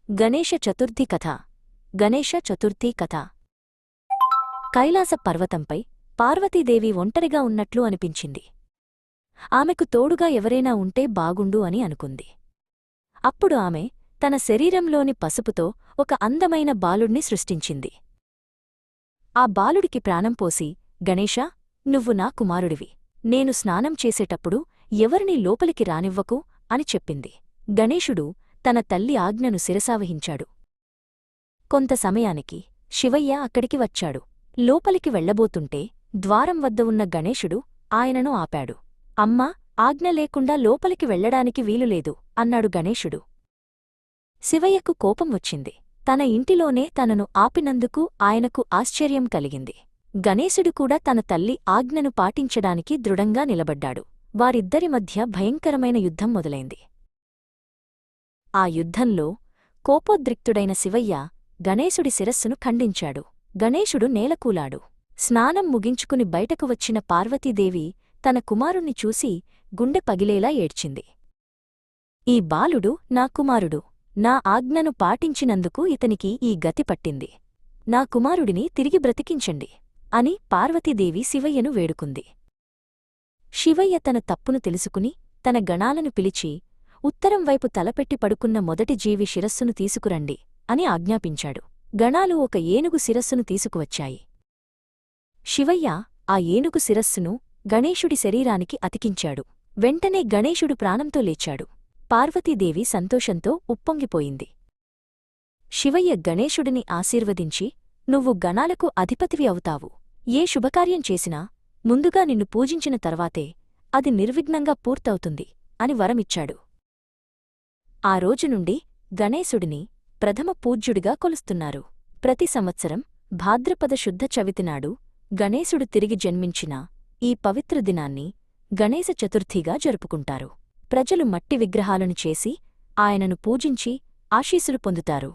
గణేశ చతుర్థి కథ. గణేశ చతుర్థి కథ. కైలాస పర్వతంపై పార్వతీదేవి ఒంటరిగా ఉన్నట్లు అనిపించింది. ఆమెకు తోడుగా ఎవరైనా ఉంటే బాగుండు అని అనుకుంది. అప్పుడు ఆమె తన శరీరంలోని పసుపుతో ఒక అందమైన బాలుణ్ణి సృష్టించింది. ఆ బాలుడికి ప్రాణం పోసి, గణేశా, నువ్వు నా కుమారుడివి. నేను స్నానం చేసేటప్పుడు ఎవరినీ లోపలికి రానివ్వకు అని చెప్పింది. గణేశుడు తన తల్లి ఆజ్ఞను శిరసావహించాడు. కొంత సమయానికి శివయ్య అక్కడికి వచ్చాడు. లోపలికి వెళ్లబోతుంటే ద్వారం వద్ద ఉన్న గణేశుడు ఆయనను ఆపాడు. అమ్మా, ఆజ్ఞ లేకుండా లోపలికి వెళ్లడానికి వీలులేదు అన్నాడు గణేశుడు. శివయ్యకు కోపం వచ్చింది. తన ఇంటిలోనే తనను ఆపినందుకు ఆయనకు ఆశ్చర్యం కలిగింది. గణేశుడు కూడా తన తల్లి ఆజ్ఞను పాటించడానికి దృఢంగా నిలబడ్డాడు. వారిద్దరి మధ్య భయంకరమైన యుద్ధం మొదలైంది. ఆ యుద్ధంలో కోపోద్రిక్తుడైన శివయ్య గణేశుడి శిరస్సును ఖండించాడు. గణేశుడు నేలకూలాడు. స్నానం ముగించుకుని బయటకు వచ్చిన పార్వతీదేవి తన కుమారుణ్ణి చూసి గుండె పగిలేలా ఏడ్చింది. ఈ బాలుడు నా కుమారుడు. నా ఆజ్ఞను పాటించినందుకు ఇతనికి ఈ గతి పట్టింది. నా కుమారుడిని తిరిగి బ్రతికించండి అని పార్వతీదేవి శివయ్యను వేడుకుంది. శివయ్య తన తప్పును తెలుసుకుని తన గణాలను పిలిచి, ఉత్తరం వైపు తలపెట్టి పడుకున్న మొదటి జీవి శిరస్సును తీసుకురండి అని ఆజ్ఞాపించాడు. గణాలు ఒక ఏనుగు శిరస్సును తీసుకువచ్చాయి. శివయ్య ఆ ఏనుగు శిరస్సును గణేశుడి శరీరానికి అతికించాడు. వెంటనే గణేశుడు ప్రాణంతో లేచాడు. పార్వతీదేవి సంతోషంతో ఉప్పొంగిపోయింది. శివయ్య గణేశుడిని ఆశీర్వదించి, నువ్వు గణాలకు అధిపతివి అవుతావు. ఏ శుభకార్యం చేసినా ముందుగా నిన్ను పూజించిన తర్వాతే అది నిర్విఘ్నంగా పూర్తవుతుంది అని వరమిచ్చాడు. ఆ రోజునుండి గణేశుడిని ప్రథమ పూజ్యుడిగా కొలుస్తున్నారు. ప్రతి సంవత్సరం భాద్రపద శుద్ధ చవితినాడు గణేశుడు తిరిగి జన్మించిన ఈ పవిత్ర దినాన్ని గణేశ చతుర్థిగా జరుపుకుంటారు. ప్రజలు మట్టి విగ్రహాలను చేసి ఆయనను పూజించి ఆశీస్సులు పొందుతారు.